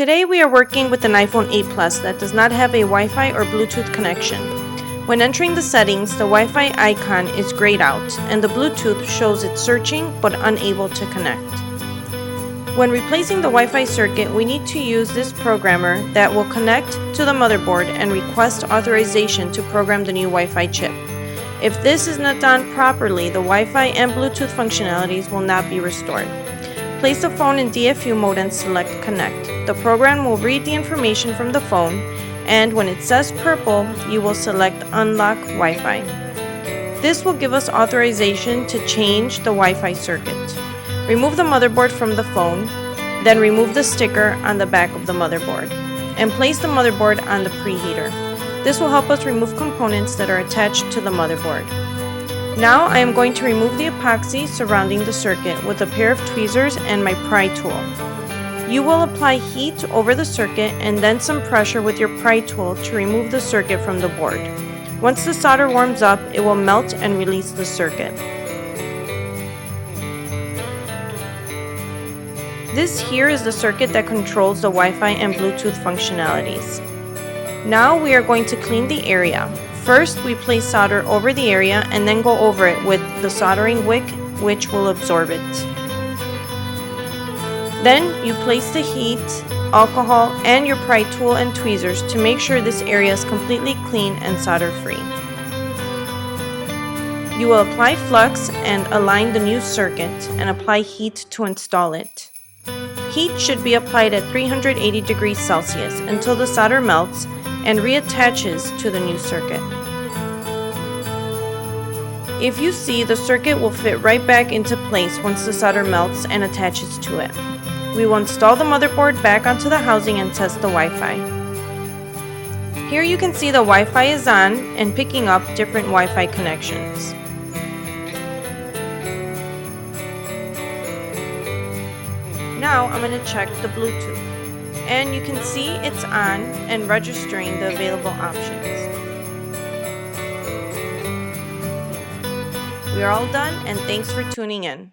Today we are working with an iPhone 8 Plus that does not have a Wi-Fi or Bluetooth connection. When entering the settings, the Wi-Fi icon is grayed out and the Bluetooth shows it searching but unable to connect. When replacing the Wi-Fi circuit, we need to use this programmer that will connect to the motherboard and request authorization to program the new Wi-Fi chip. If this is not done properly, the Wi-Fi and Bluetooth functionalities will not be restored. Place the phone in DFU mode and select Connect. The program will read the information from the phone, and when it says purple, you will select Unlock Wi-Fi. This will give us authorization to change the Wi-Fi circuit. Remove the motherboard from the phone, then remove the sticker on the back of the motherboard, and place the motherboard on the preheater. This will help us remove components that are attached to the motherboard. Now I am going to remove the epoxy surrounding the circuit with a pair of tweezers and my pry tool. You will apply heat over the circuit and then some pressure with your pry tool to remove the circuit from the board. Once the solder warms up, it will melt and release the circuit. This here is the circuit that controls the Wi-Fi and Bluetooth functionalities. Now we are going to clean the area. First, we place solder over the area and then go over it with the soldering wick, which will absorb it. Then you place the heat, alcohol, and your pry tool and tweezers to make sure this area is completely clean and solder free. You will apply flux and align the new circuit and apply heat to install it. Heat should be applied at 380 degrees Celsius until the solder melts and reattaches to the new circuit. If you see, the circuit will fit right back into place once the solder melts and attaches to it. We will install the motherboard back onto the housing and test the Wi-Fi. Here you can see the Wi-Fi is on and picking up different Wi-Fi connections. Now I'm going to check the Bluetooth, and you can see it's on and registering the available options. We are all done, and thanks for tuning in.